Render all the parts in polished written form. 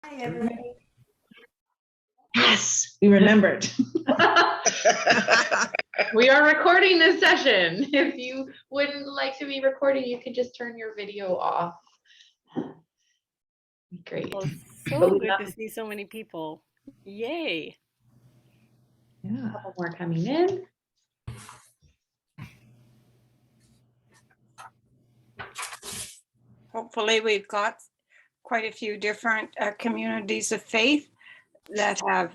Hi, everybody. Yes, we remembered. We are recording this session. If you wouldn't like to be recorded, you could just turn your video off. Great. Well, so good to see so many people. Yay. Yeah. A couple more coming in. Hopefully we've got quite a few different communities of faith that have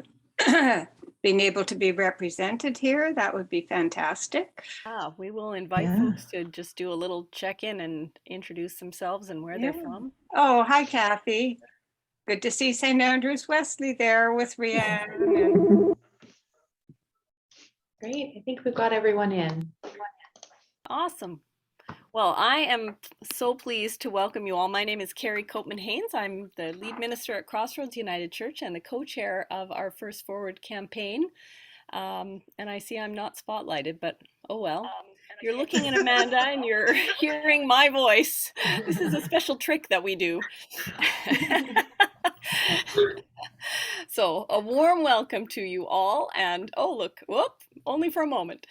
been able to be represented here. That would be fantastic. We will invite folks to just do a little check-in and introduce themselves and where they're from. Oh, hi, Kathy. Good to see St. Andrews Wesley there with Rianne. Great. I think we've got everyone in. Awesome. Well, I am so pleased to welcome you all. My name is Carrie Copeman-Haynes. I'm the lead minister at Crossroads United Church and the co-chair of our First Forward campaign. And I see I'm not spotlighted, but oh well. You're looking at Amanda and you're hearing my voice. This is a special trick that we do. So a warm welcome to you all, and oh look, whoop, only for a moment.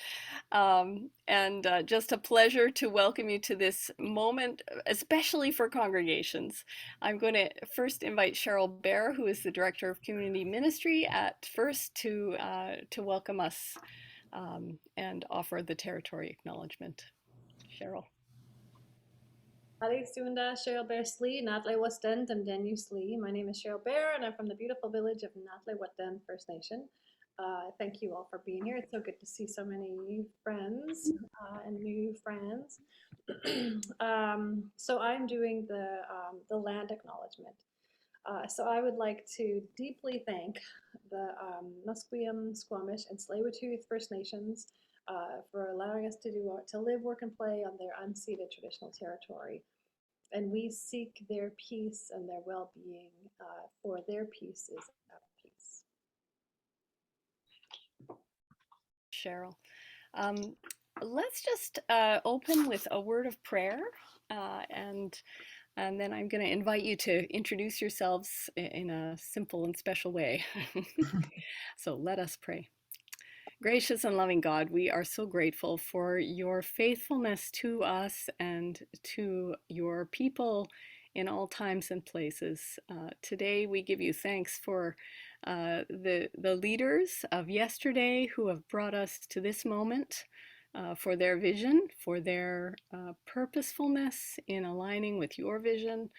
Just a pleasure to welcome you to this moment, especially for congregations. I'm going to first invite Cheryl Bear, who is the Director of Community Ministry at First, to welcome us and offer the territory acknowledgement. Cheryl. Howdy, Sunda, Cheryl Bear Slee, Natley Westend, and Denu Slee. My name is Cheryl Bear, and I'm from the beautiful village of Natley Westend First Nation. Thank you all for being here. It's so good to see so many friends and new friends. So I'm doing the land acknowledgement. So I would like to deeply thank the Musqueam, Squamish, and Tsleil-Waututh First Nations for allowing us to live, work, and play on their unceded traditional territory. And we seek their peace and their well-being, for their peace is our peace. Cheryl. Let's just open with a word of prayer, and then I'm going to invite you to introduce yourselves in a simple and special way. So let us pray. Gracious and loving God, we are so grateful for your faithfulness to us and to your people in all times and places. Today we give you thanks for the leaders of yesterday who have brought us to this moment, for their vision, for their purposefulness in aligning with your vision,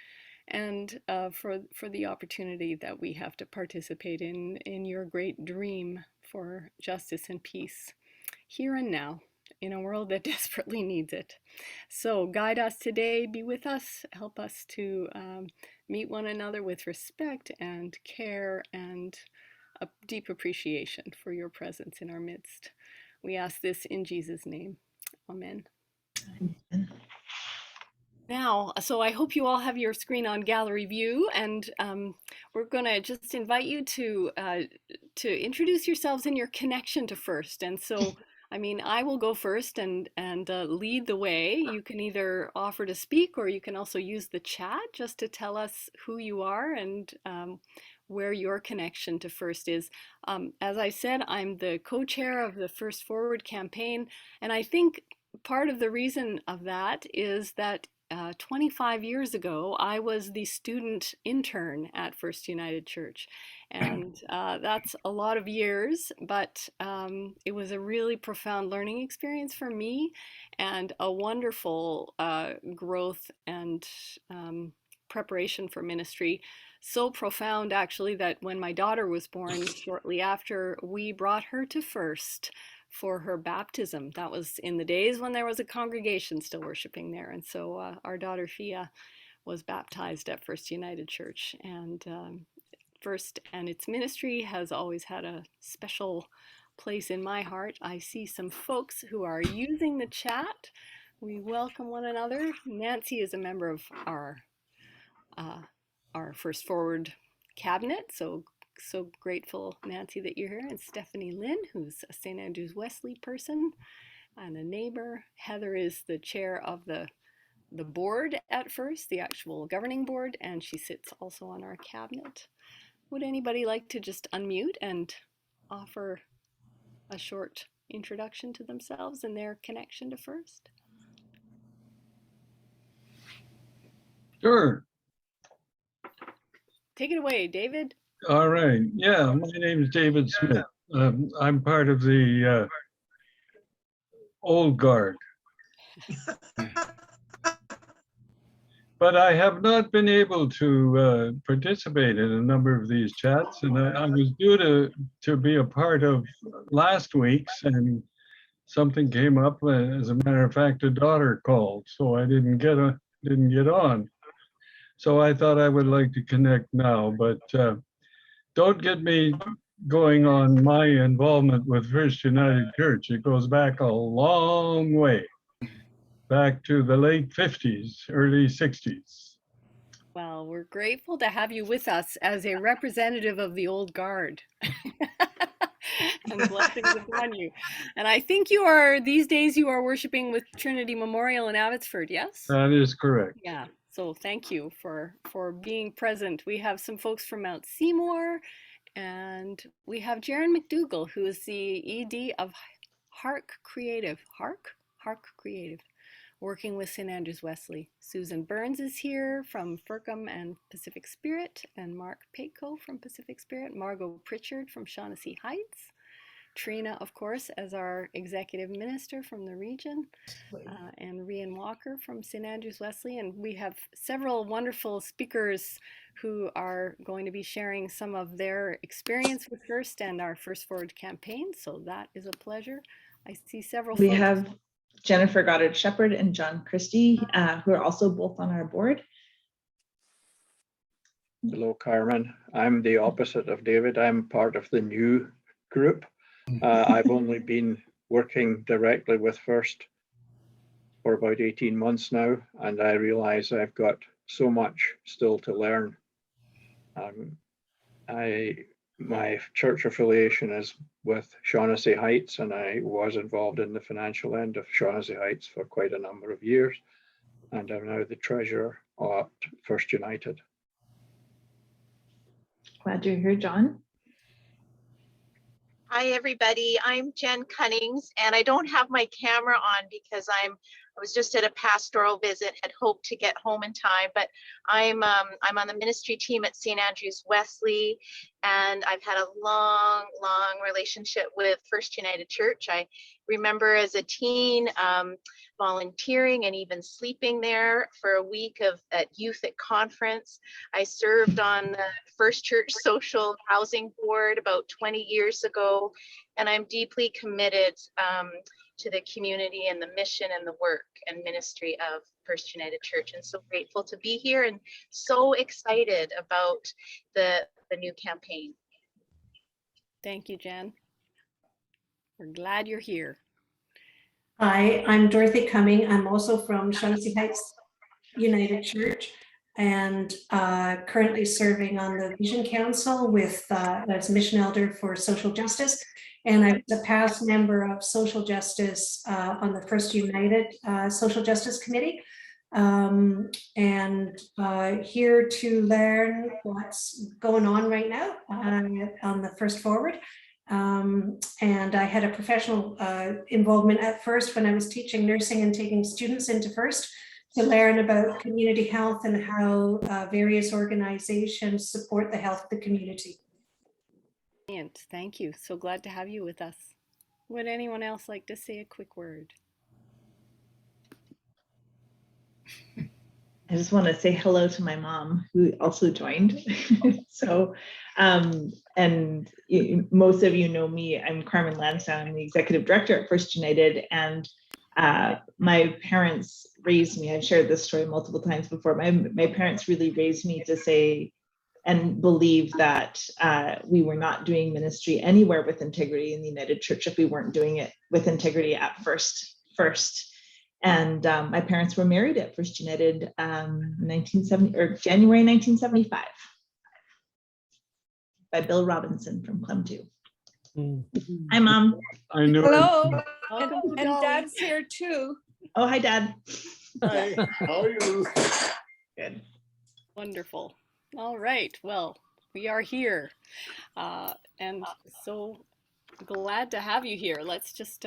and for the opportunity that we have to participate in your great dream for justice and peace here and now in a world that desperately needs it. So guide us today, be with us, help us to meet one another with respect and care and a deep appreciation for your presence in our midst. We ask this in Jesus' name. Amen. Amen. Now, so I hope you all have your screen on gallery view, and we're going to just invite you to introduce yourselves and your connection to First. And so, I mean, I will go first and lead the way. You can either offer to speak, or you can also use the chat just to tell us who you are and where your connection to First is. As I said, I'm the co-chair of the First Forward campaign, and I think part of the reason of that is that 25 years ago, I was the student intern at First United Church, and that's a lot of years, but it was a really profound learning experience for me and a wonderful growth and preparation for ministry. So profound, actually, that when my daughter was born shortly after, we brought her to First for her baptism. That was in the days when there was a congregation still worshiping there. And so our daughter Fia was baptized at First United Church. And First and its ministry has always had a special place in my heart. I see some folks who are using the chat. We welcome one another. Nancy is a member of our First Forward cabinet, so grateful, Nancy, that you're here. And Stephanie Lynn, who's a St. Andrews Wesley person and a neighbor. Heather is the chair of the board at First, the actual governing board, and she sits also on our cabinet. would anybody like to just unmute and offer a short introduction to themselves and their connection to First? Sure. Take it away, David. All right. Yeah, my name is David Smith. I'm part of the old guard. But I have not been able to participate in a number of these chats, and I was due to be a part of last week's, and something came up. As a matter of fact, a daughter called, so I didn't get on. So I thought I would like to connect now, but don't get me going on my involvement with First United Church. It goes back a long way, back to the late 50s, early 60s. Well, we're grateful to have you with us as a representative of the old guard. And blessings upon you. And I think these days you are worshiping with Trinity Memorial in Abbotsford, yes? That is correct. Yeah, so thank you for being present. We have some folks from Mount Seymour, and we have Jaron McDougall, who is the ED of Hark Creative, working with St. Andrews Wesley. Susan Burns is here from Firkham and Pacific Spirit, and Mark Paco from Pacific Spirit, Margot Pritchard from Shaughnessy Heights, Trina, of course, as our executive minister from the region, and Rian Walker from St. Andrews Wesley. And we have several wonderful speakers who are going to be sharing some of their experience with First and our First Forward campaign. So that is a pleasure. I see several We folks. have Jennifer Goddard Shepherd and John Christie, who are also both on our board. Hello, Carmen. I'm the opposite of David. I'm part of the new group. I've only been working directly with First for about 18 months now, and I realize I've got so much still to learn. My church affiliation is with Shaughnessy Heights, and I was involved in the financial end of Shaughnessy Heights for quite a number of years, and I'm now the treasurer at First United. Glad you're here, John. Hi, everybody. I'm Jen Cunnings, and I don't have my camera on because I was just at a pastoral visit, had hoped to get home in time, but I'm on the ministry team at St. Andrews Wesley, and I've had a long relationship with First United Church. I remember as a teen volunteering and even sleeping there for a week at youth at conference. I served on the First Church Social Housing Board about 20 years ago, and I'm deeply committed to the community and the mission and the work and ministry of First United Church, and so grateful to be here and so excited about the new campaign. Thank you, Jen. We're glad you're here. Hi, I'm Dorothy Cumming. I'm also from Shaughnessy Heights United Church and currently serving on the Vision Council with as mission elder for social justice. And I was a past member of social justice on the First United Social Justice Committee. And here to learn what's going on right now on the First Forward. And I had a professional involvement at First when I was teaching nursing and taking students into First to learn about community health and how various organizations support the health of the community. Thank you. So glad to have you with us. Would anyone else like to say a quick word? I just want to say hello to my mom, who also joined. So, and most of you know me, I'm Carmen Lansdowne, I'm the executive director at First United, and my parents raised me, I've shared this story multiple times before, my parents really raised me to say and believe that we were not doing ministry anywhere with integrity in the United Church if we weren't doing it with integrity at First. And my parents were married at First United 1970 or January 1975 by Bill Robinson from Plum 2. Hi, Mom. I know. Hello, Welcome, and Dolly. Dad's here too. Oh, hi, Dad. Hi, how are you? Good. Wonderful. All right. Well, we are here. And so glad to have you here. Let's just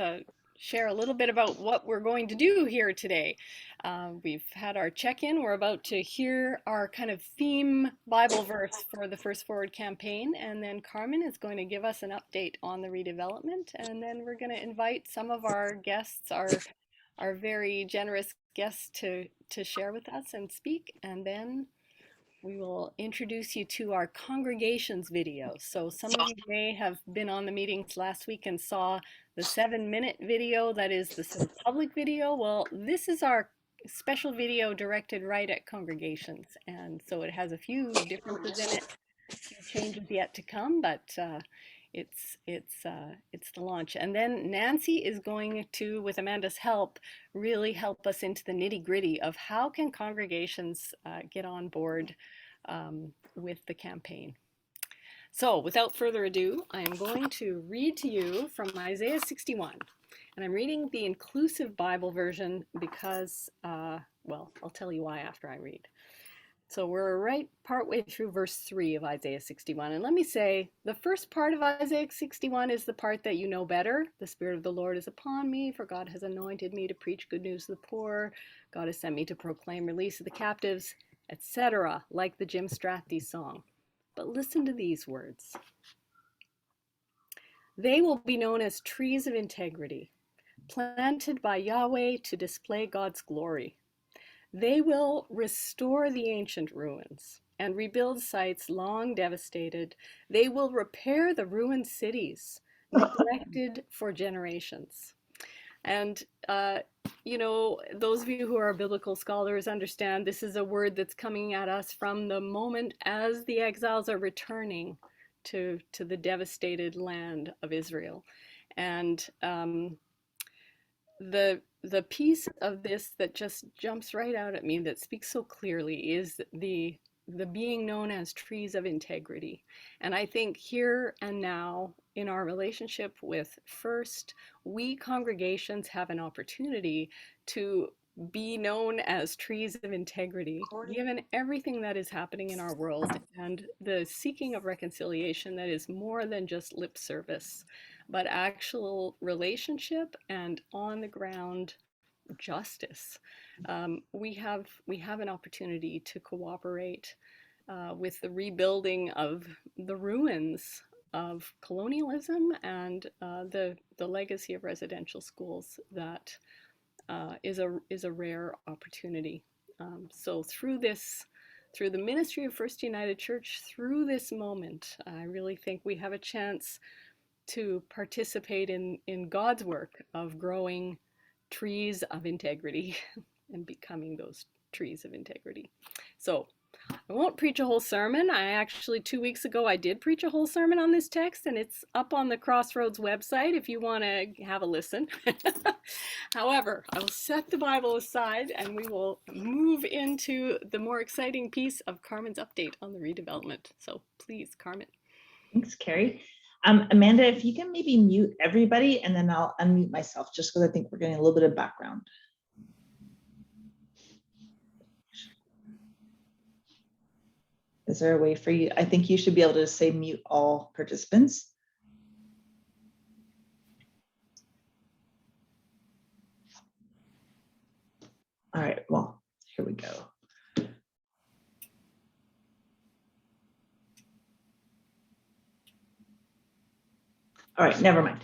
share a little bit about what we're going to do here today. We've had our check-in. We're about to hear our kind of theme Bible verse for the First Forward campaign, and then Carmen is going to give us an update on the redevelopment, and then we're going to invite some of our guests, our very generous guests, to share with us and speak, and then we will introduce you to our congregations video. So some of you may have been on the meetings last week and saw the 7-minute video that is the sort of public video. Well, this is our special video directed right at congregations. And so it has a few differences in it, a few changes yet to come, but it's the launch. And then Nancy is going to, with Amanda's help, really help us into the nitty-gritty of how can congregations get on board with the campaign. So without further ado, I am going to read to you from Isaiah 61. And I'm reading the inclusive Bible version because, well, I'll tell you why after I read. So we're right partway through verse 3 of Isaiah 61. And let me say, the first part of Isaiah 61 is the part that you know better. The Spirit of the Lord is upon me, for God has anointed me to preach good news to the poor. God has sent me to proclaim release of the captives, etc., like the Jim Strathy song. But listen to these words. They will be known as trees of integrity, planted by Yahweh to display God's glory. They will restore the ancient ruins and rebuild sites long devastated. They will repair the ruined cities, neglected for generations. And, you know, those of you who are biblical scholars understand this is a word that's coming at us from the moment as the exiles are returning to the devastated land of Israel. And the piece of this that just jumps right out at me that speaks so clearly is the being known as trees of integrity. And I think here and now in our relationship with First, we congregations have an opportunity to be known as trees of integrity, given everything that is happening in our world and the seeking of reconciliation that is more than just lip service, but actual relationship and on the ground justice. We have an opportunity to cooperate with the rebuilding of the ruins of colonialism and the legacy of residential schools that is a rare opportunity. So through the ministry of First United Church, through this moment, I really think we have a chance to participate in God's work of growing trees of integrity and becoming those trees of integrity. So I won't preach a whole sermon. I actually 2 weeks ago I did preach a whole sermon on this text, and it's up on the Crossroads website if you want to have a listen. However, I will set the Bible aside and we will move into the more exciting piece of Carmen's update on the redevelopment. So please, Carmen. Thanks, Carrie. Amanda, if you can maybe mute everybody and then I'll unmute myself just because I think we're getting a little bit of background. Is there a way for you? I think you should be able to say mute all participants. All right, well, here we go. All right, never mind.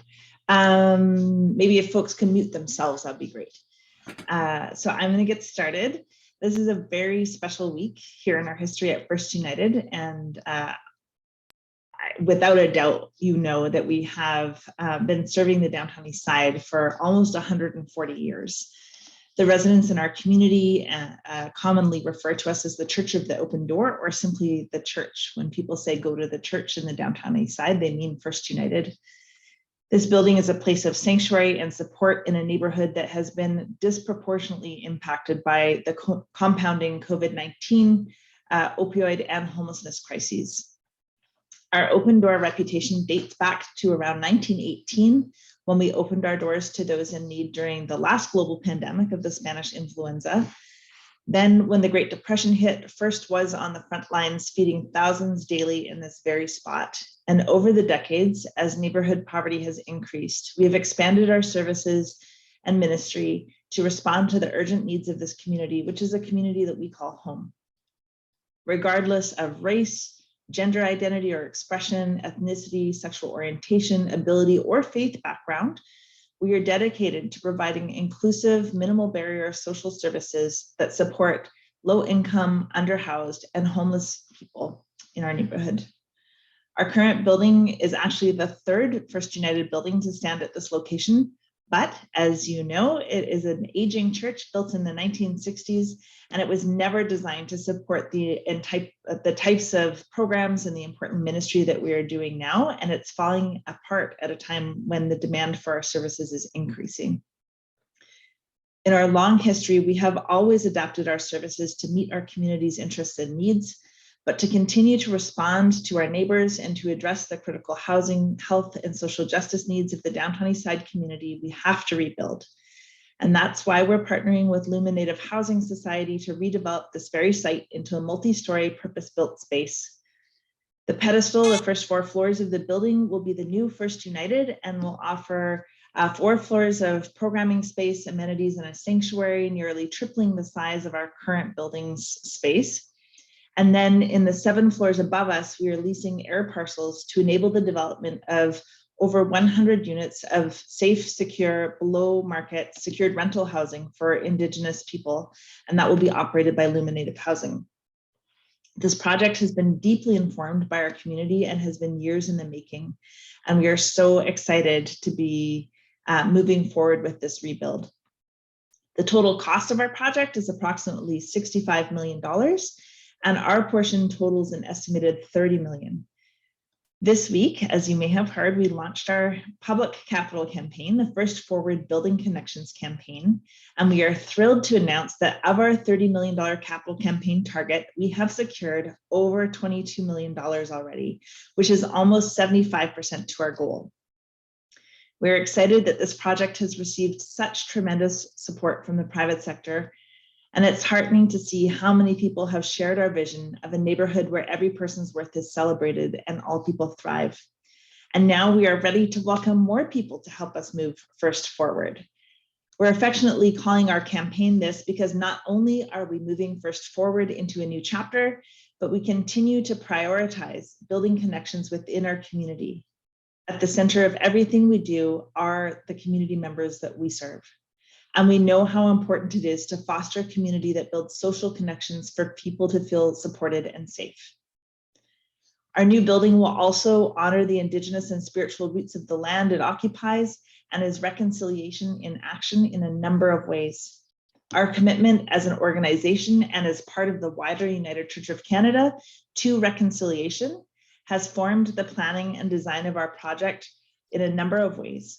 Maybe if folks can mute themselves, that'd be great. So I'm going to get started. This is a very special week here in our history at First United, and without a doubt, you know that we have been serving the downtown Eastside for almost 140 years. The residents in our community commonly refer to us as the Church of the Open Door, or simply the church. When people say go to the church in the downtown Eastside, they mean First United. This building is a place of sanctuary and support in a neighborhood that has been disproportionately impacted by the compounding COVID-19, opioid, and homelessness crises. Our open door reputation dates back to around 1918, when we opened our doors to those in need during the last global pandemic of the Spanish influenza. Then when the Great Depression hit, First was on the front lines, feeding thousands daily in this very spot. And over the decades, as neighborhood poverty has increased, we have expanded our services and ministry to respond to the urgent needs of this community, which is a community that we call home. Regardless of race, gender identity or expression, ethnicity, sexual orientation, ability, or faith background, we are dedicated to providing inclusive, minimal barrier social services that support low-income, underhoused, and homeless people in our neighborhood. Our current building is actually the third First United building to stand at this location, but as you know, it is an aging church built in the 1960s, and it was never designed to support the types of programs and the important ministry that we are doing now, and it's falling apart at a time when the demand for our services is increasing. In our long history, we have always adapted our services to meet our community's interests and needs, but to continue to respond to our neighbors and to address the critical housing, health, and social justice needs of the downtown Eastside community, we have to rebuild. And that's why we're partnering with Luma Native Housing Society to redevelop this very site into a multi-story purpose-built space. The pedestal, the first 4 floors of the building, will be the new First United and will offer 4 floors of programming space, amenities, and a sanctuary, nearly tripling the size of our current building's space. And then in the 7 floors above us, we are leasing air parcels to enable the development of over 100 units of safe, secure, below market secured rental housing for Indigenous people. And that will be operated by Luma Native Housing. This project has been deeply informed by our community and has been years in the making. And we are so excited to be moving forward with this rebuild. The total cost of our project is approximately $65 million. And our portion totals an estimated $30 million. This week, as you may have heard, we launched our public capital campaign, the First Forward Building Connections campaign. And we are thrilled to announce that of our $30 million capital campaign target, we have secured over $22 million already, which is almost 75% to our goal. We're excited that this project has received such tremendous support from the private sector. And it's heartening to see how many people have shared our vision of a neighborhood where every person's worth is celebrated and all people thrive. And now we are ready to welcome more people to help us move First forward. We're affectionately calling our campaign this because not only are we moving First forward into a new chapter, but we continue to prioritize building connections within our community. At the center of everything we do are the community members that we serve. And we know how important it is to foster a community that builds social connections for people to feel supported and safe. Our new building will also honor the Indigenous and spiritual roots of the land it occupies and is reconciliation in action in a number of ways. Our commitment as an organization and as part of the wider United Church of Canada to reconciliation has formed the planning and design of our project in a number of ways.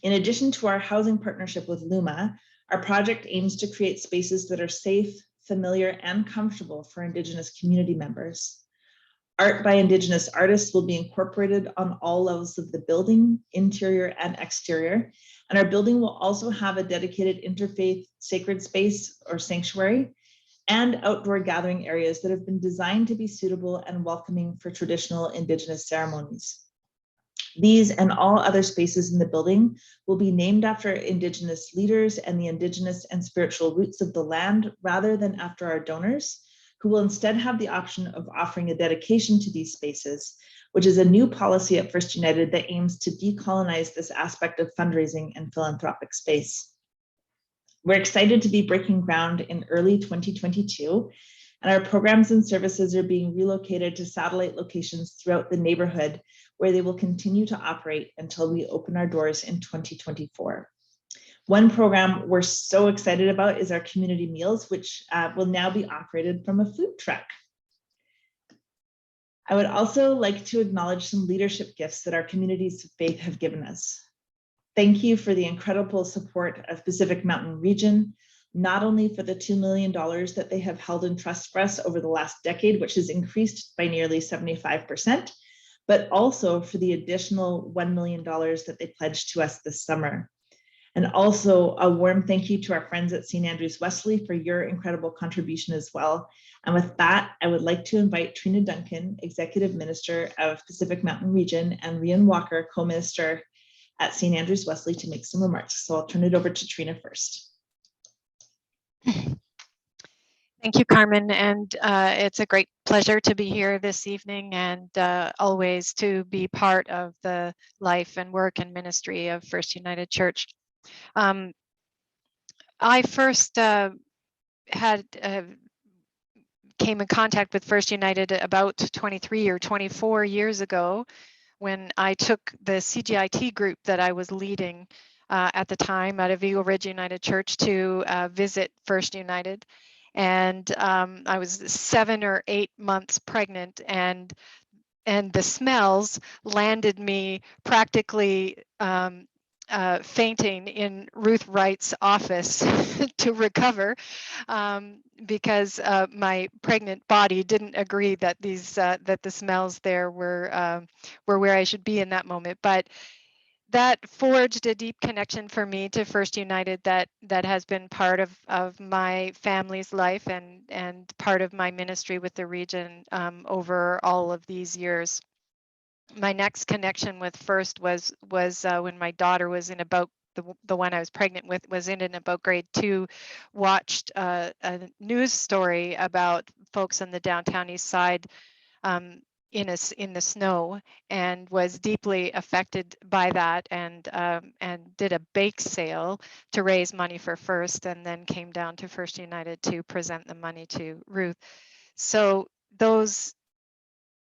In addition to our housing partnership with Luma, our project aims to create spaces that are safe, familiar, and comfortable for Indigenous community members. Art by Indigenous artists will be incorporated on all levels of the building, interior and exterior. And our building will also have a dedicated interfaith sacred space or sanctuary and outdoor gathering areas that have been designed to be suitable and welcoming for traditional Indigenous ceremonies. These and all other spaces in the building will be named after Indigenous leaders and the Indigenous and spiritual roots of the land rather than after our donors, who will instead have the option of offering a dedication to these spaces, which is a new policy at First United that aims to decolonize this aspect of fundraising and philanthropic space. We're excited to be breaking ground in early 2022, and our programs and services are being relocated to satellite locations throughout the neighborhood where they will continue to operate until we open our doors in 2024. One program we're so excited about is our community meals, which will now be operated from a food truck. I would also like to acknowledge some leadership gifts that our communities of faith have given us. Thank you for the incredible support of Pacific Mountain Region, not only for the $2 million that they have held in trust for us over the last decade, which has increased by nearly 75%, but also for the additional $1 million that they pledged to us this summer. And also a warm thank you to our friends at St. Andrews Wesley for your incredible contribution as well. And with that, I would like to invite Trina Duncan, Executive Minister of Pacific Mountain Region, and Rian Walker, Co-Minister at St. Andrews Wesley, to make some remarks. So I'll turn it over to Trina first. Thank you, Carmen, and it's a great pleasure to be here this evening, and always to be part of the life and work and ministry of First United Church. I first came in contact with First United about 23 or 24 years ago, when I took the CGIT group that I was leading at the time out of Eagle Ridge United Church to visit First United. And I was 7 or 8 months pregnant, and the smells landed me practically fainting in Ruth Wright's office to recover, because my pregnant body didn't agree that that the smells there were where I should be in that moment. But that forged a deep connection for me to First United that has been part of my family's life and part of my ministry with the region over all of these years. My next connection with First was when my daughter was in about the one I was pregnant with was in about grade 2, watched a news story about folks in the downtown Eastside in the snow, and was deeply affected by that, and did a bake sale to raise money for First, and then came down to First United to present the money to Ruth. So those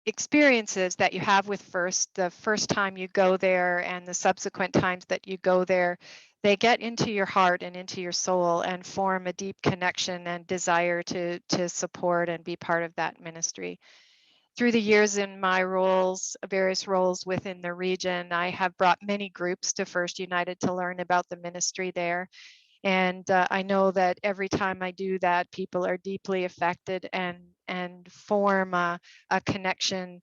experiences that you have with First, the first time you go there and the subsequent times that you go there, they get into your heart and into your soul and form a deep connection and desire to support and be part of that ministry. Through the years in my roles, various roles within the region, I have brought many groups to First United to learn about the ministry there. And I know that every time I do that, people are deeply affected and form a connection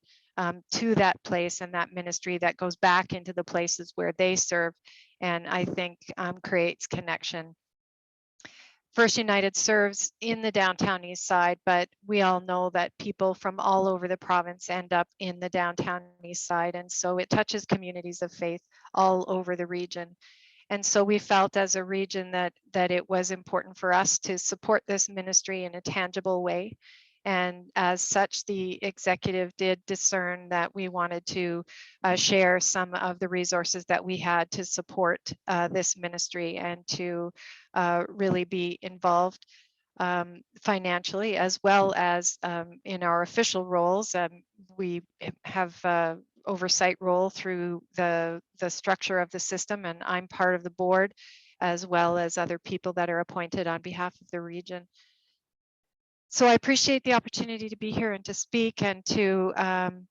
to that place and that ministry that goes back into the places where they serve, and I think creates connection. First United serves in the downtown East Side, but we all know that people from all over the province end up in the downtown East Side, and so it touches communities of faith all over the region. And so we felt as a region that it was important for us to support this ministry in a tangible way. And as such, the executive did discern that we wanted to share some of the resources that we had to support this ministry and to really be involved financially, as well as in our official roles. We have oversight role through the structure of the system, and I'm part of the board, as well as other people that are appointed on behalf of the region. So I appreciate the opportunity to be here and to speak and to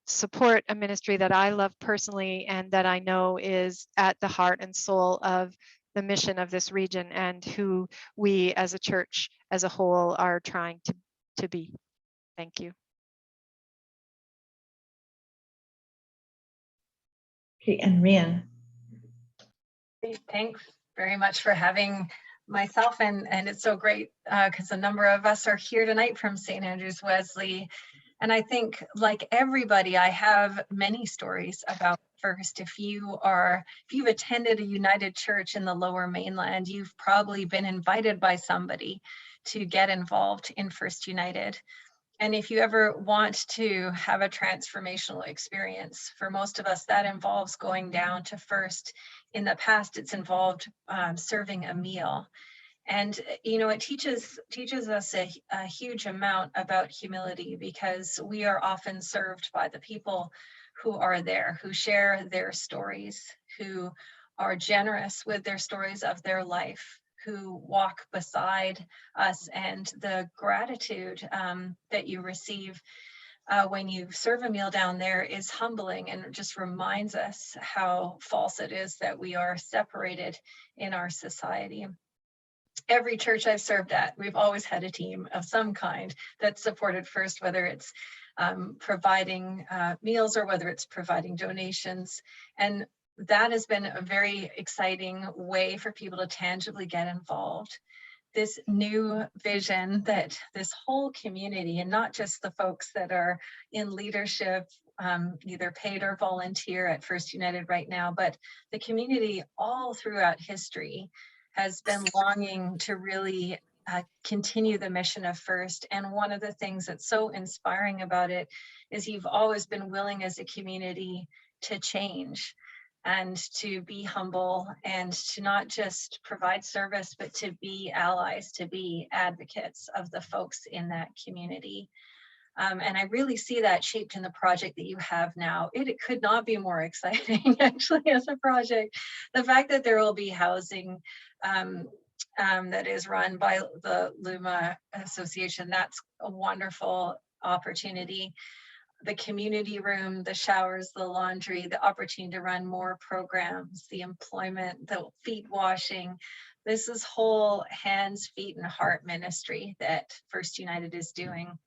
support a ministry that I love personally and that I know is at the heart and soul of the mission of this region and who we as a church as a whole are trying to be. Thank you. Okay, and Rian. Thanks very much for having myself, and it's so great because a number of us are here tonight from St. Andrews Wesley, and I think, like everybody, I have many stories about First. If you've attended a United Church in the Lower Mainland, you've probably been invited by somebody to get involved in First United. And if you ever want to have a transformational experience, for most of us, that involves going down to First. In the past, it's involved serving a meal. And, you know, it teaches us a huge amount about humility, because we are often served by the people who are there, who share their stories, who are generous with their stories of their life, who walk beside us, and the gratitude that you receive when you serve a meal down there is humbling, and just reminds us how false it is that we are separated in our society. Every church I've served at, we've always had a team of some kind that supported First, whether it's providing meals or whether it's providing donations. And that has been a very exciting way for people to tangibly get involved. This new vision that this whole community, and not just the folks that are in leadership, either paid or volunteer at First United right now, but the community all throughout history has been longing to really continue the mission of First. And one of the things that's so inspiring about it is you've always been willing as a community to change and to be humble and to not just provide service, but to be allies, to be advocates of the folks in that community. And I really see that shaped in the project that you have now. It could not be more exciting, actually, as a project. The fact that there will be housing that is run by the Luma Association, that's a wonderful opportunity. The community room, the showers, the laundry, the opportunity to run more programs, the employment, the feet washing. This is whole hands, feet, and heart ministry that First United is doing.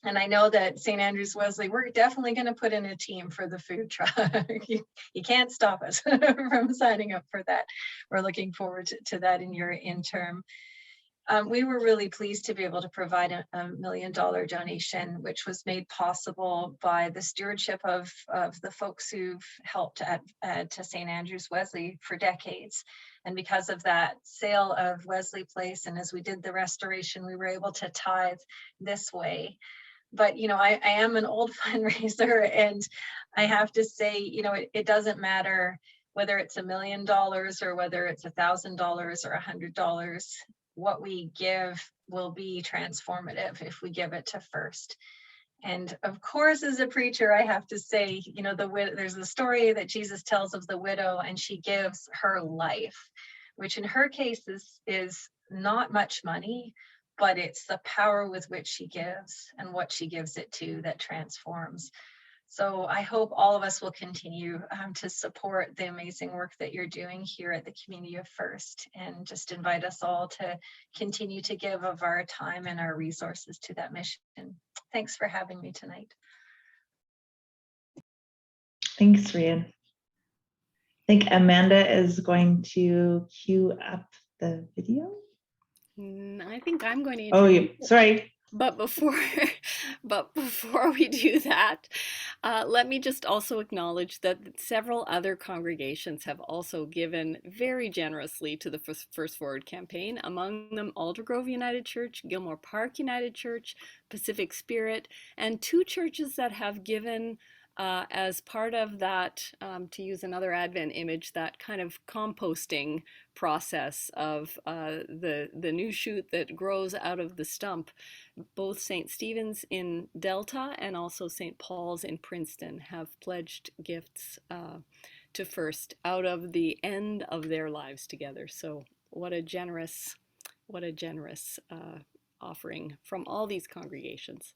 And I know that St. Andrews Wesley, we're definitely going to put in a team for the food truck. You can't stop us from signing up for that. We're looking forward to that in your interim. We were really pleased to be able to provide a $1 million donation, which was made possible by the stewardship of the folks who've helped add to St. Andrews Wesley for decades. And because of that sale of Wesley Place, and as we did the restoration, we were able to tithe this way. But, you know, I am an old fundraiser, and I have to say, you know, it doesn't matter whether it's $1 million or whether it's $1,000 or $100. What we give will be transformative if we give it to First. And of course, as a preacher, I have to say, you know, there's a story that Jesus tells of the widow, and she gives her life, which in her case is not much money, but it's the power with which she gives and what she gives it to that transforms. So I hope all of us will continue to support the amazing work that you're doing here at the Community of First, and just invite us all to continue to give of our time and our resources to that mission. Thanks for having me tonight. Thanks, Rian. I think Amanda is going to queue up the video. I think I'm going to. Oh, sorry. But before we do that, let me just also acknowledge that several other congregations have also given very generously to the First Forward campaign, among them Aldergrove United Church, Gilmore Park United Church, Pacific Spirit, and 2 churches that have given as part of that, to use another Advent image, that kind of composting process of the new shoot that grows out of the stump. Both St. Stephen's in Delta and also St. Paul's in Princeton have pledged gifts to First out of the end of their lives together. So what a generous offering from all these congregations.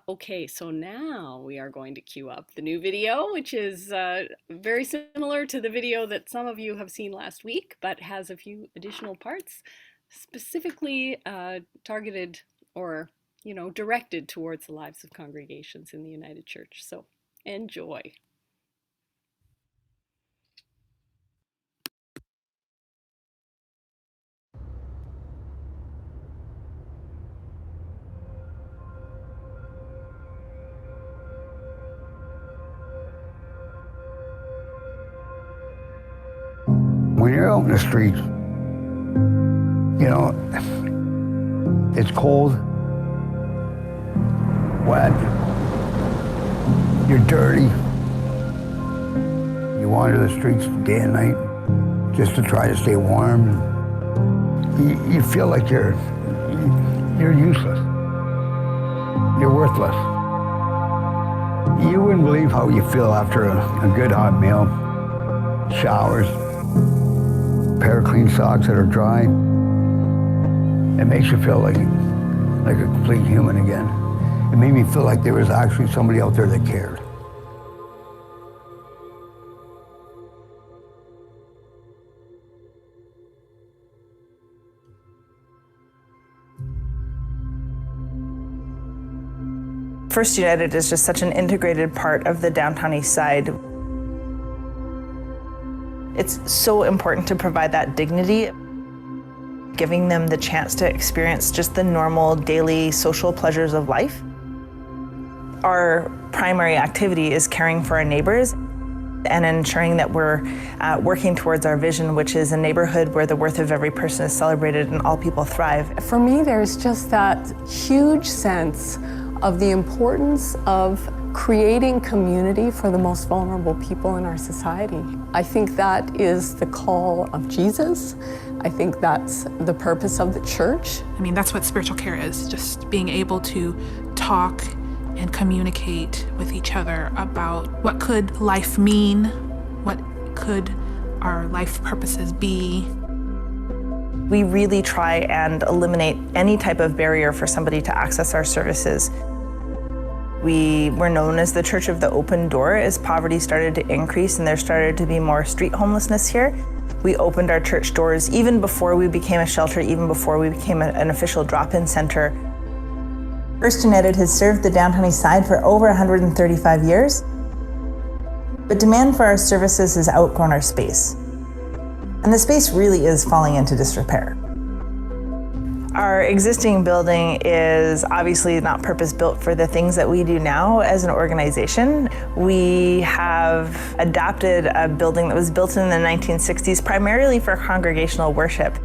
Okay, so now we are going to queue up the new video, which is very similar to the video that some of you have seen last week, but has a few additional parts specifically targeted or, you know, directed towards the lives of congregations in the United Church. So enjoy. When you're out in the streets, you know, it's cold, wet, you're dirty. You wander the streets day and night just to try to stay warm. You feel like you're useless. You're worthless. You wouldn't believe how you feel after a good hot meal, showers, pair of clean socks that are dry. It makes you feel like a complete human again. It made me feel like there was actually somebody out there that cared. First United is just such an integrated part of the downtown Eastside. It's so important to provide that dignity, giving them the chance to experience just the normal daily social pleasures of life. Our primary activity is caring for our neighbors and ensuring that we're working towards our vision, which is a neighborhood where the worth of every person is celebrated and all people thrive. For me, there's just that huge sense of the importance of creating community for the most vulnerable people in our society. I think that is the call of Jesus. I think that's the purpose of the church. I mean, that's what spiritual care is, just being able to talk and communicate with each other about what could life mean, what could our life purposes be. We really try and eliminate any type of barrier for somebody to access our services. We were known as the Church of the Open Door as poverty started to increase and there started to be more street homelessness here. We opened our church doors even before we became a shelter, even before we became an official drop-in center. First United has served the downtown Eastside for over 135 years, but demand for our services has outgrown our space. And the space really is falling into disrepair. Our existing building is obviously not purpose-built for the things that we do now as an organization. We have adapted a building that was built in the 1960s primarily for congregational worship.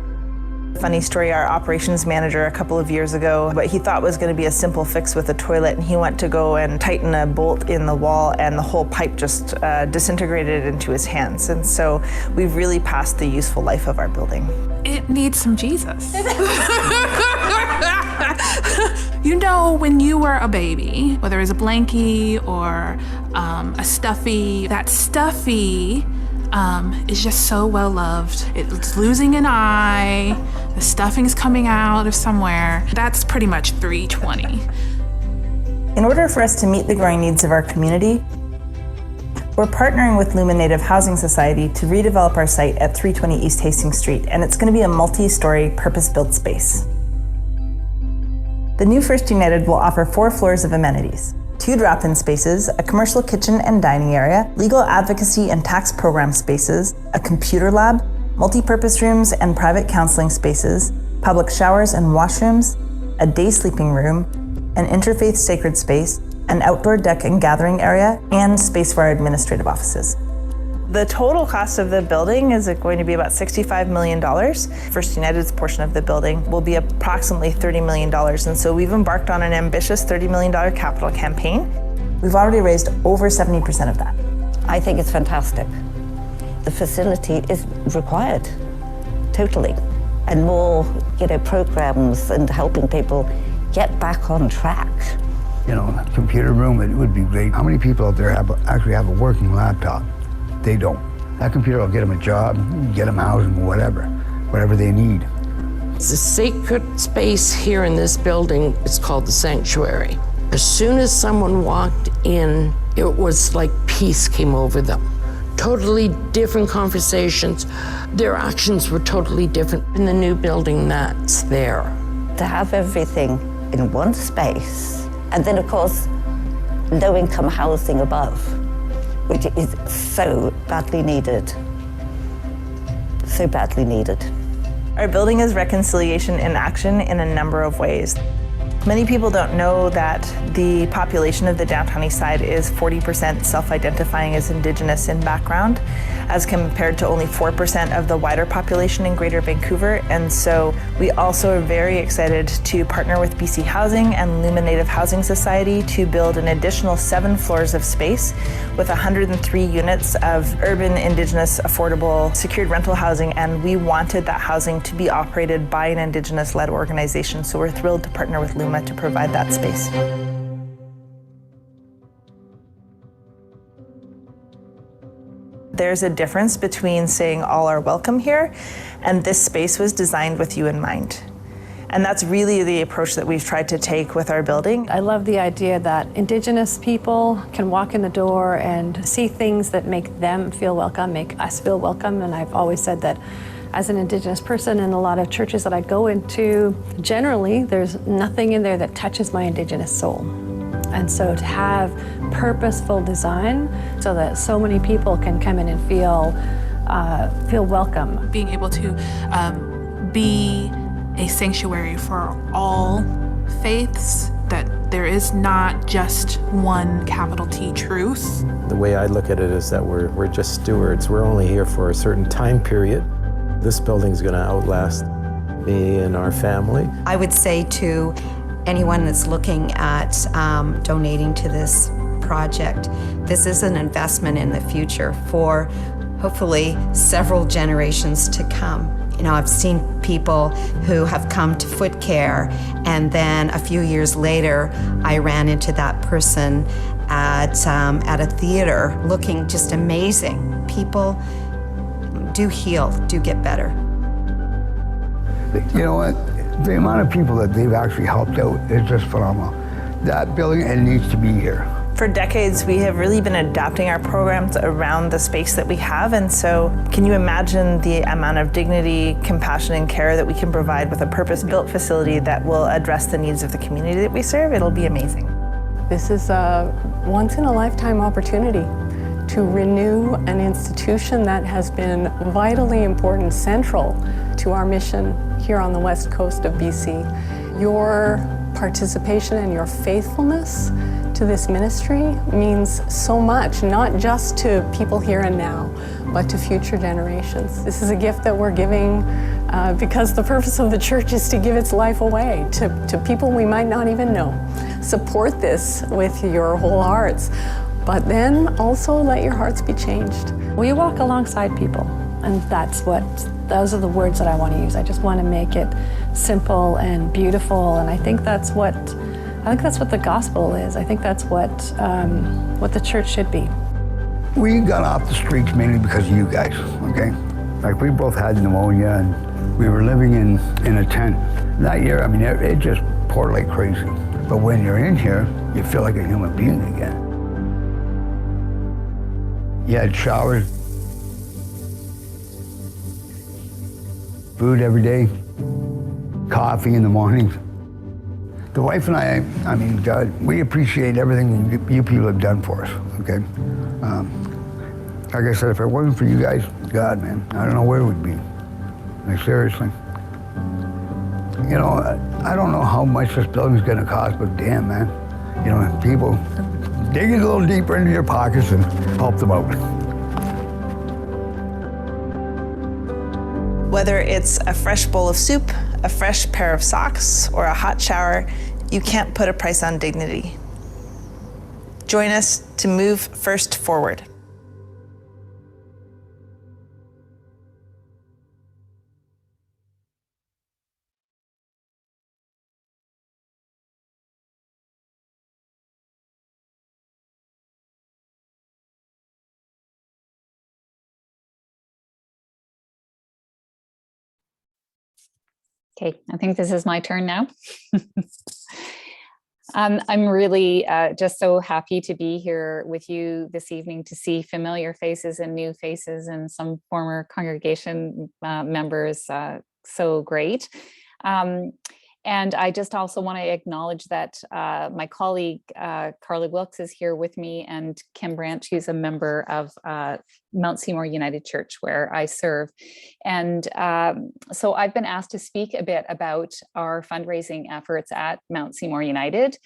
Funny story, our operations manager a couple of years ago, what he thought was going to be a simple fix with a toilet, and he went to go and tighten a bolt in the wall and the whole pipe just disintegrated into his hands. And so we've really passed the useful life of our building. It needs some Jesus. You know, when you were a baby, whether it was a blankie or a stuffy, that stuffy is just so well loved. It's losing an eye, the stuffing's coming out of somewhere. That's pretty much 320. In order for us to meet the growing needs of our community, we're partnering with Luma Native Housing Society to redevelop our site at 320 East Hastings Street, and it's going to be a multi-story, purpose-built space. The new First United will offer 4 floors of amenities, 2 drop-in spaces, a commercial kitchen and dining area, legal advocacy and tax program spaces, a computer lab, multi-purpose rooms and private counseling spaces, public showers and washrooms, a day sleeping room, an interfaith sacred space, an outdoor deck and gathering area, and space for our administrative offices. The total cost of the building is going to be about $65 million. First United's portion of the building will be approximately $30 million, and so we've embarked on an ambitious $30 million capital campaign. We've already raised over 70% of that. I think it's fantastic. The facility is required, totally. And more, programs and helping people get back on track. You know, a computer room, it would be great. How many people out there actually have a working laptop? They don't. That computer will get them a job, get them housing, whatever they need. The sacred space here in this building is called the sanctuary. As soon as someone walked in, it was like peace came over them. Totally different conversations. Their actions were totally different in the new building that's there. To have everything in one space, and then of course, low-income housing above, which is so badly needed. So badly needed. Our building is reconciliation in action in a number of ways. Many people don't know that the population of the downtown Eastside is 40% self-identifying as Indigenous in background, as compared to only 4% of the wider population in Greater Vancouver. And so we also are very excited to partner with BC Housing and Luma Native Housing Society to build an additional 7 floors of space with 103 units of urban, Indigenous, affordable, secured rental housing. And we wanted that housing to be operated by an Indigenous-led organization. So we're thrilled to partner with Luma to provide that space. There's a difference between saying all are welcome here, and this space was designed with you in mind. And that's really the approach that we've tried to take with our building. I love the idea that Indigenous people can walk in the door and see things that make them feel welcome, make us feel welcome. And I've always said that as an Indigenous person in a lot of churches that I go into, generally there's nothing in there that touches my Indigenous soul. And so to have purposeful design so that so many people can come in and feel feel welcome. Being able to be a sanctuary for all faiths, that there is not just one capital T truth. The way I look at it is that we're just stewards. We're only here for a certain time period. This building's going to outlast me and our family. I would say to anyone that's looking at donating to this project, this is an investment in the future for hopefully several generations to come. You know, I've seen people who have come to Foot Care, and then a few years later, I ran into that person at a theater looking just amazing. People do heal, do get better. You know what? The amount of people that they've actually helped out is just phenomenal. That building, it needs to be here. For decades, we have really been adapting our programs around the space that we have, and so can you imagine the amount of dignity, compassion, and care that we can provide with a purpose-built facility that will address the needs of the community that we serve? It'll be amazing. This is a once-in-a-lifetime opportunity to renew an institution that has been vitally important, central to our mission here on the west coast of BC. Your participation and your faithfulness to this ministry means so much, not just to people here and now, but to future generations. This is a gift that we're giving because the purpose of the church is to give its life away to people we might not even know. Support this with your whole hearts, but then also let your hearts be changed. We walk alongside people, and those are the words that I want to use. I just want to make it simple and beautiful, and I think that's what the gospel is. I think that's what the church should be. We got off the streets mainly because of you guys, okay? Like, we both had pneumonia, and we were living in a tent. That year, I mean, it just poured like crazy. But when you're in here, you feel like a human being again. You had showers, food every day, coffee in the mornings. The wife and I mean, God, we appreciate everything you people have done for us, okay? Like I said, if it wasn't for you guys, God, man, I don't know where we'd be. Like, seriously. You know, I don't know how much this building's gonna cost, but damn, man. You know, people dig a little deeper into your pockets and help them out. Whether it's a fresh bowl of soup, a fresh pair of socks, or a hot shower, you can't put a price on dignity. Join us to move first forward. Okay, I think this is my turn now. I'm really just so happy to be here with you this evening to see familiar faces and new faces and some former congregation members. So great. And I just also want to acknowledge that my colleague, Carly Wilkes, is here with me, and Kim Branch, who's a member of Mount Seymour United Church, where I serve. And so I've been asked to speak a bit about our fundraising efforts at Mount Seymour United.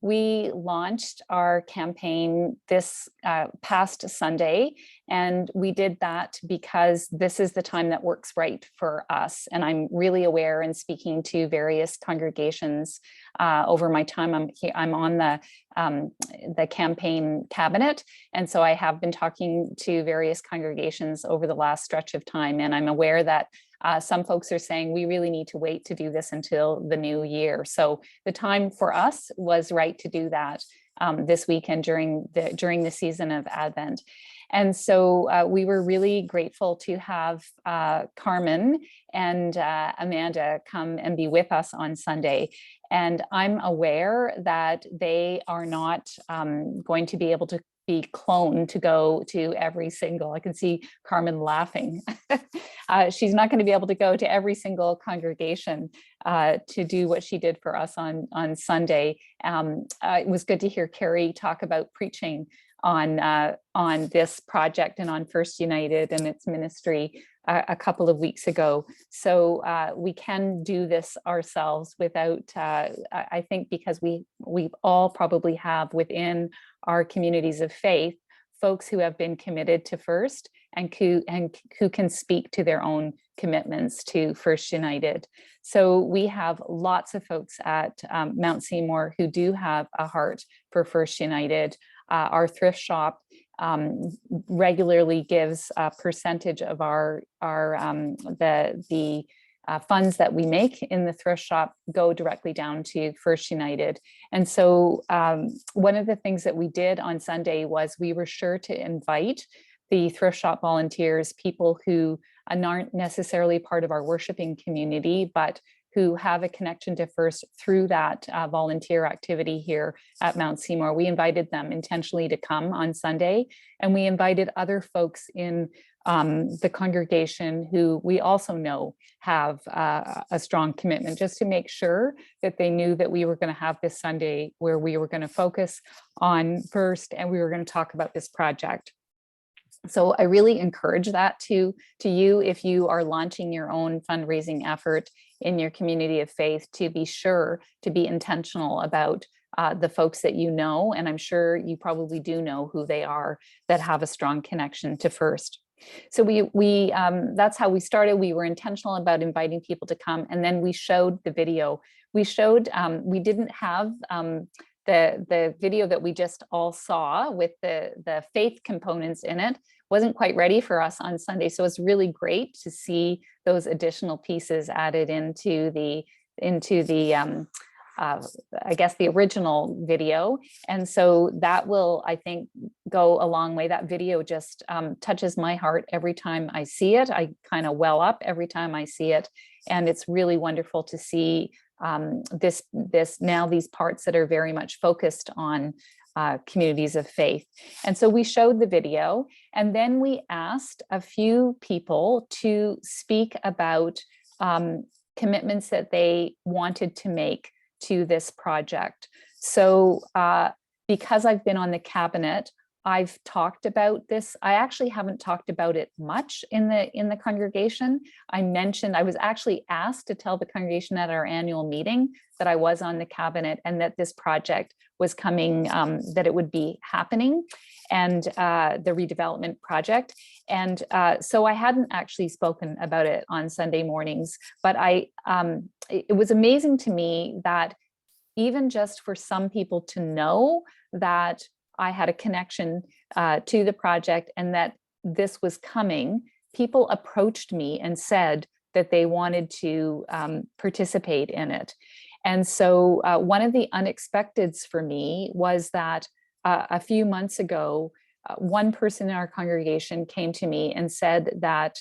We launched our campaign this past Sunday, and we did that because this is the time that works right for us. And I'm really aware in speaking to various congregations over my time. I'm on the campaign cabinet, and so I have been talking to various congregations over the last stretch of time, and I'm aware that some folks are saying we really need to wait to do this until the new year. So the time for us was right to do that this weekend during the season of Advent. And so we were really grateful to have Carmen and Amanda come and be with us on Sunday. And I'm aware that they are not going to be able to be cloned to go to every single, I can see Carmen laughing. She's not going to be able to go to every single congregation to do what she did for us on Sunday. It was good to hear Carrie talk about preaching on this project and on First United and its ministry a couple of weeks ago. So we can do this ourselves without, I think, because we all probably have within our communities of faith folks who have been committed to First and who can speak to their own commitments to First United. So we have lots of folks at Mount Seymour who do have a heart for First United. Our thrift shop regularly gives a percentage of the funds that we make in the thrift shop go directly down to First United. And so one of the things that we did on Sunday was we were sure to invite the thrift shop volunteers, people who aren't necessarily part of our worshiping community, but who have a connection to First through that volunteer activity here at Mount Seymour. We invited them intentionally to come on Sunday, and we invited other folks in the congregation who we also know have a strong commitment, just to make sure that they knew that we were going to have this Sunday where we were going to focus on First and we were going to talk about this project. So I really encourage that to you if you are launching your own fundraising effort in your community of faith, to be sure to be intentional about the folks that you know, and I'm sure you probably do know who they are, that have a strong connection to First. So we that's how we started. We were intentional about inviting people to come, and then we showed the video. We showed, we didn't have the video that we just all saw with the faith components in it wasn't quite ready for us on Sunday. So it's really great to see those additional pieces added into the I guess the original video. And so that will, I think, go a long way. That video just touches my heart every time I see it. I kind of well up every time I see it. And it's really wonderful to see these parts that are very much focused on communities of faith. And so we showed the video, and then we asked a few people to speak about commitments that they wanted to make to this project. So because I've been on the cabinet, I've talked about this. I actually haven't talked about it much in the congregation. I was actually asked to tell the congregation at our annual meeting that I was on the cabinet and that this project was coming, that it would be happening, and the redevelopment project. And so I hadn't actually spoken about it on Sunday mornings, but it was amazing to me that even just for some people to know that I had a connection to the project and that this was coming, people approached me and said that they wanted to participate in it. And so one of the unexpecteds for me was that a few months ago, one person in our congregation came to me and said that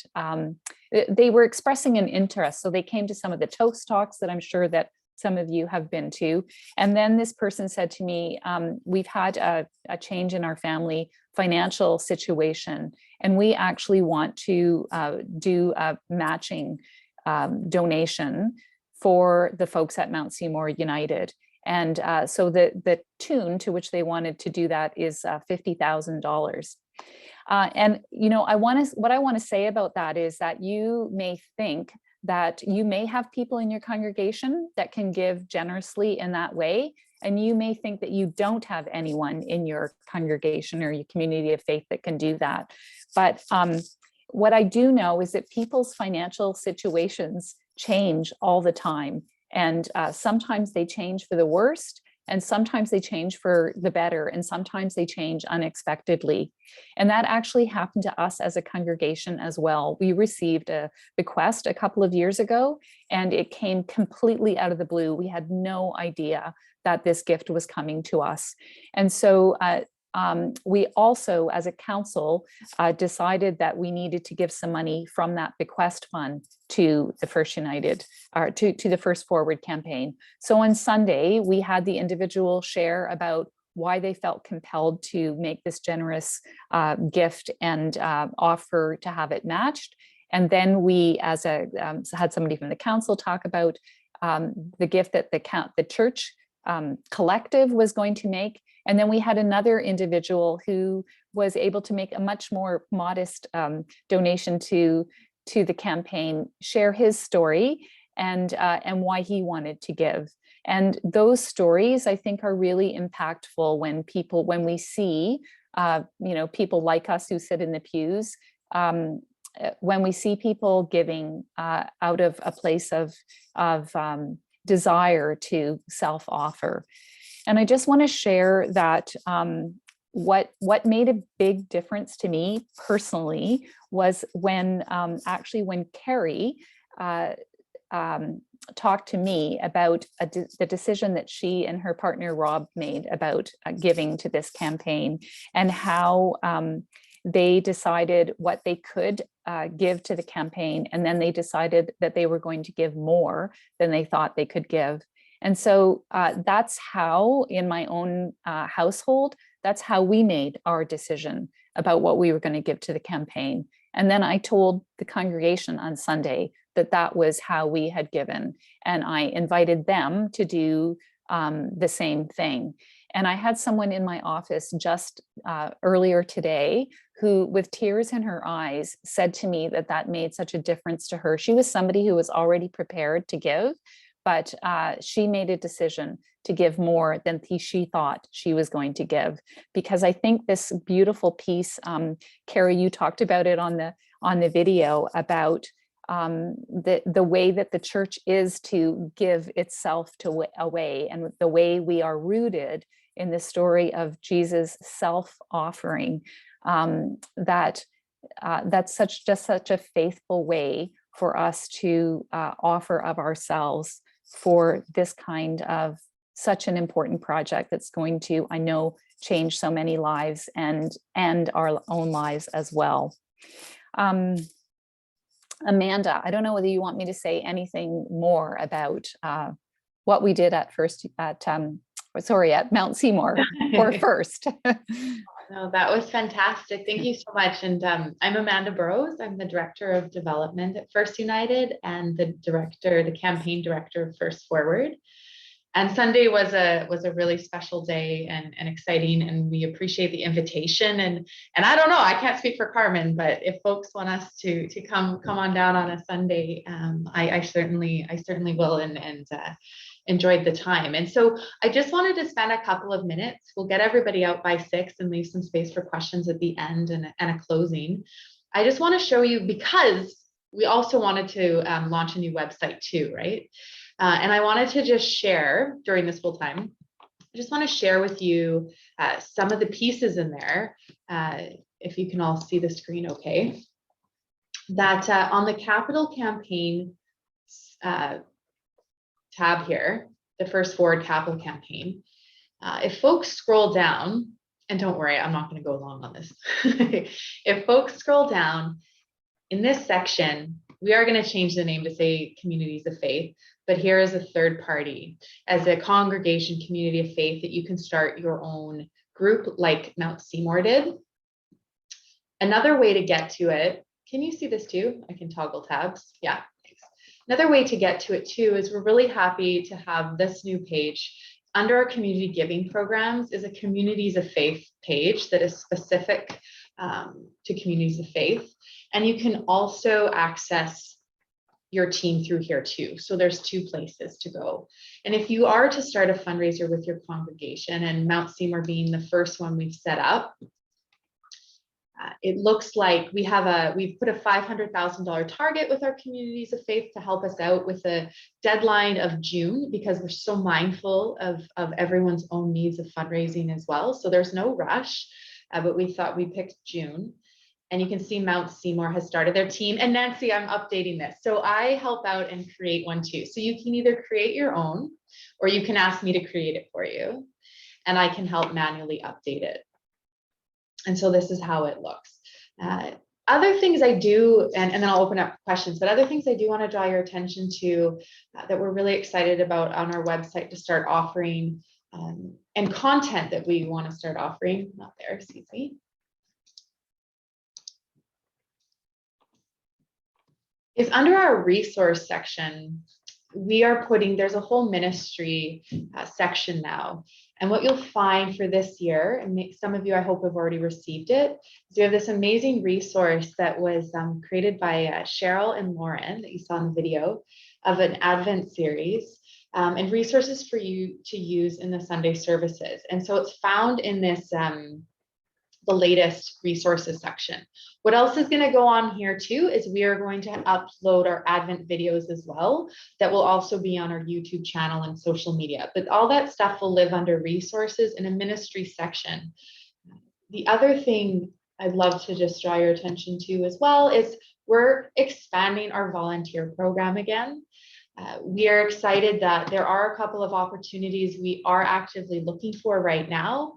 they were expressing an interest. So they came to some of the Toast Talks that I'm sure that some of you have been to. And then this person said to me, we've had a change in our family financial situation, and we actually want to do a matching donation for the folks at Mount Seymour United. And so the tune to which they wanted to do that is $50,000. And what I want to say about that is that you may think that you may have people in your congregation that can give generously in that way, and you may think that you don't have anyone in your congregation or your community of faith that can do that. But what I do know is that people's financial situations change all the time, and sometimes they change for the worst, and sometimes they change for the better, and sometimes they change unexpectedly. And that actually happened to us as a congregation as well. We received a bequest a couple of years ago, and it came completely out of the blue. We had no idea that this gift was coming to us. And so we also, as a council, decided that we needed to give some money from that bequest fund to the First United, or to the First Forward campaign. So on Sunday, we had the individual share about why they felt compelled to make this generous gift and offer to have it matched. And then we, had somebody from the council talk about the gift that the church collective was going to make. And then we had another individual who was able to make a much more modest donation to the campaign, share his story and why he wanted to give. And those stories, I think, are really impactful when we see, people like us who sit in the pews, when we see people giving out of a place of desire to self-offer. And I just want to share that what made a big difference to me personally was when Carrie talked to me about the decision that she and her partner Rob made about giving to this campaign, and how they decided what they could give to the campaign, and then they decided that they were going to give more than they thought they could give. And so that's how, in my own household, that's how we made our decision about what we were going to give to the campaign. And then I told the congregation on Sunday that that was how we had given, and I invited them to do the same thing. And I had someone in my office just earlier today who, with tears in her eyes, said to me that that made such a difference to her. She was somebody who was already prepared to give, but she made a decision to give more than she thought she was going to give. Because I think this beautiful piece, Carrie, you talked about it on the video, about the way that the church is to give itself away, and the way we are rooted in the story of Jesus self-offering. That's just such a faithful way for us to offer of ourselves for this kind of such an important project that's going to, I know, change so many lives and our own lives as well. Amanda, I don't know whether you want me to say anything more about what we did at Mount Seymour or first. No, that was fantastic. Thank you so much. And I'm Amanda Burrows. I'm the Director of Development at First United and the campaign director of First Forward. And Sunday was a really special day and exciting, and we appreciate the invitation. And I don't know, I can't speak for Carmen, but if folks want us to come on down on a Sunday, I certainly will, and enjoyed the time. And so I just wanted to spend a couple of minutes. We'll get everybody out by 6 and leave some space for questions at the end and a closing. I just want to show you, because we also wanted to launch a new website too, right? And I wanted to just share during this whole time, I just want to share with you some of the pieces in there, if you can all see the screen okay, that on the Capital Campaign tab here, the First Forward Capital Campaign, if folks scroll down, and don't worry, I'm not going to go long on this. If folks scroll down in this section, we are going to change the name to say Communities of Faith, but here is a third party, as a congregation community of faith, that you can start your own group like Mount Seymour did. Another way to get to it, can you see this too? I can toggle tabs. Yeah. Another way to get to it too is we're really happy to have this new page. Under our community giving programs is a Communities of Faith page that is specific to communities of faith. And you can also access your team through here too. So there's 2 places to go. And if you are to start a fundraiser with your congregation, and Mount Seymour being the first one we've set up, it looks like we've put a $500,000 target with our Communities of Faith to help us out with a deadline of June, because we're so mindful of everyone's own needs of fundraising as well. So there's no rush, but we thought we picked June. And you can see Mount Seymour has started their team. And Nancy, I'm updating this. So I help out and create one too. So you can either create your own, or you can ask me to create it for you, and I can help manually update it. And so this is how it looks. Other things I do, and then I'll open up questions, but other things I do want to draw your attention to that we're really excited about on our website to start offering, and content that we want to start offering, not there, excuse me. Is under our resource section, we are putting, there's a whole ministry section now, And what you'll find for this year, and some of you I hope have already received it, is we have this amazing resource that was created by Cheryl and Lauren that you saw in the video of an Advent series, and resources for you to use in the Sunday services. And so it's found in this, the latest resources section. What else is going to go on here too is we are going to upload our Advent videos as well that will also be on our YouTube channel and social media. But all that stuff will live under resources in a ministry section. The other thing I'd love to just draw your attention to as well is we're expanding our volunteer program again. We are excited that there are a couple of opportunities we are actively looking for right now.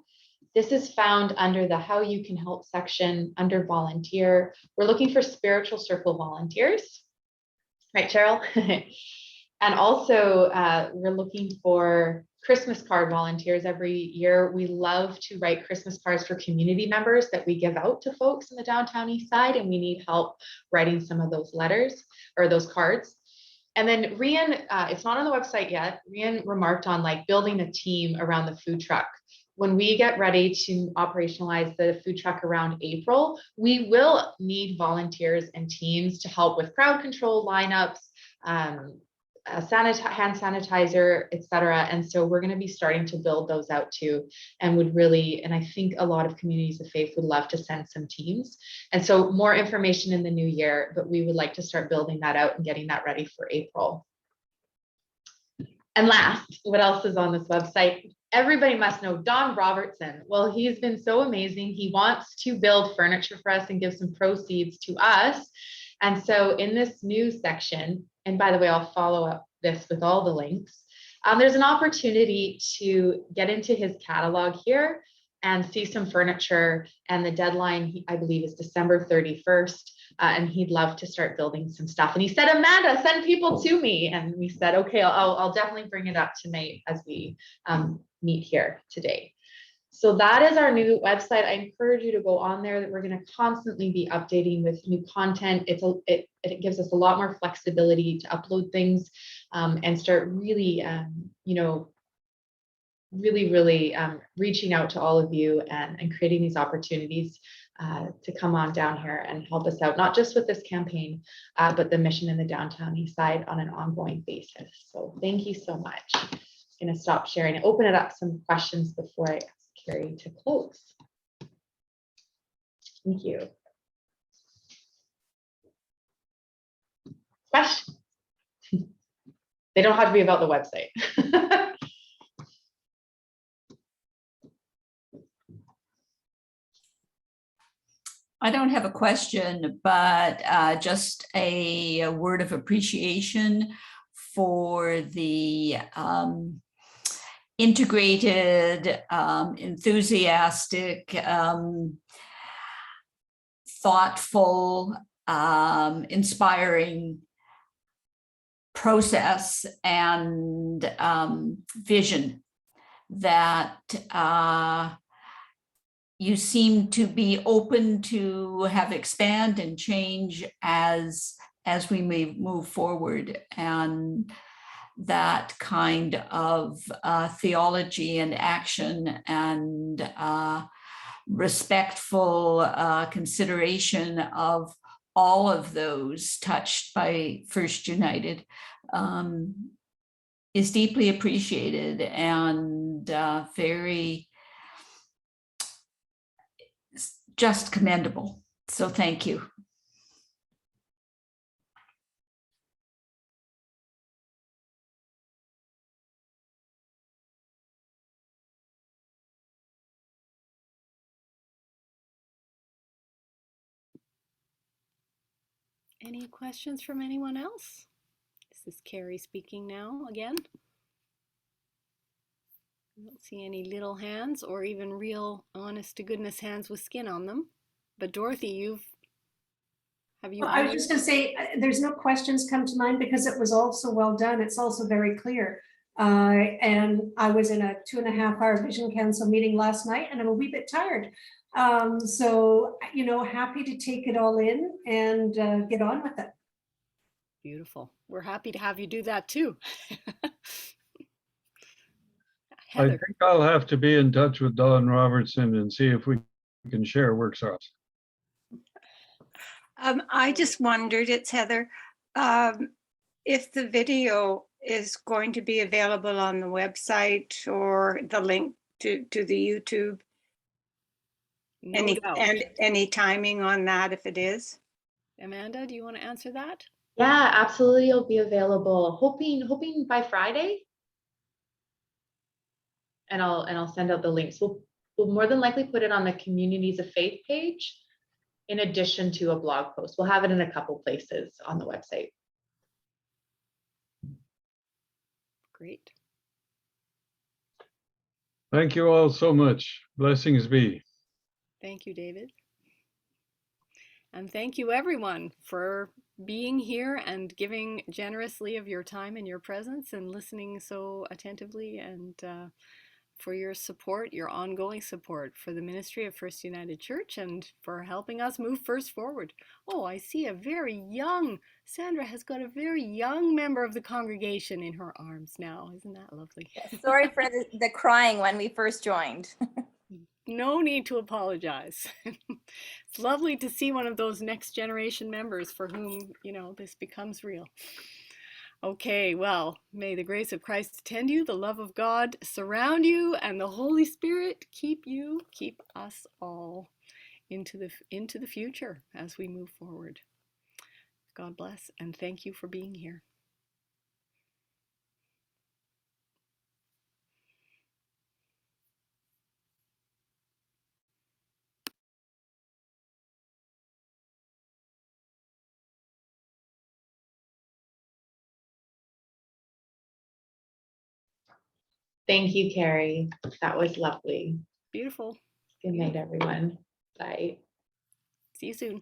This is found under the How You Can Help section under volunteer. We're looking for spiritual circle volunteers, right, Cheryl? And also we're looking for Christmas card volunteers every year. We love to write Christmas cards for community members that we give out to folks in the downtown Eastside, and we need help writing some of those letters or those cards. And then Rian, it's not on the website yet, Rian remarked on like building a team around the food truck. When we get ready to operationalize the food truck around April, we will need volunteers and teams to help with crowd control, lineups, hand sanitizer, etc. And so we're going to be starting to build those out too, and would really, and I think a lot of communities of faith would love to send some teams. And so more information in the new year, but we would like to start building that out and getting that ready for April. And last, what else is on this website? Everybody must know Don Robertson. Well, he's been so amazing. He wants to build furniture for us and give some proceeds to us. And so in this news section, and by the way, I'll follow up this with all the links, there's an opportunity to get into his catalog here and see some furniture. And the deadline, I believe, is December 31st. And he'd love to start building some stuff. And he said, Amanda, send people to me. And we said, okay, I'll definitely bring it up tonight as we meet here today. So that is our new website. I encourage you to go on there. That we're going to constantly be updating with new content. It gives us a lot more flexibility to upload things and start really, really reaching out to all of you and creating these opportunities to come on down here and help us out, not just with this campaign, but the mission in the downtown Eastside on an ongoing basis. So thank you so much. I'm going to stop sharing and open it up some questions before I ask Carrie to close. Thank you. Questions? They don't have to be about the website. I don't have a question, but just a word of appreciation for the integrated, enthusiastic, thoughtful, inspiring process and vision that you seem to be open to have expand and change as we may move forward. And that kind of theology and action and respectful consideration of all of those touched by First United is deeply appreciated and very just commendable. So thank you. Any questions from anyone else? This is Carrie speaking now again. I don't see any little hands or even real honest to goodness hands with skin on them. But Dorothy, have you? Well, I was just going to say, there's no questions come to mind because it was all so well done. It's also very clear. And I was in a 2.5-hour Vision Council meeting last night and I'm a wee bit tired. So, happy to take it all in and get on with it. Beautiful. We're happy to have you do that too. I Heather. think I'll have to be in touch with Don Robertson and see if we can share workshops. I just wondered, it's Heather, if the video is going to be available on the website or the link to the YouTube. No doubt. And any timing on that if it is? Amanda, do you want to answer that? Yeah, absolutely. It'll be available. Hoping by Friday. And I'll send out the links. We'll more than likely put it on the Communities of Faith page in addition to a blog post. We'll have it in a couple places on the website. Great. Thank you all so much. Blessings be. Thank you, David. And thank you everyone for being here and giving generously of your time and your presence and listening so attentively, and for your support, your ongoing support for the ministry of First United Church, and for helping us move First forward. Oh, I see a very young, Sandra has got a very young member of the congregation in her arms now. Isn't that lovely? Yes, sorry for the crying when we first joined. No need to apologize. It's lovely to see one of those next generation members for whom, you know, this becomes real. Okay, well, may the grace of Christ attend you, the love of God surround you, and the Holy Spirit keep us all into the future as we move forward. God bless, and thank you for being here. Thank you, Carrie. That was lovely. Beautiful. Good night, everyone. Bye. See you soon.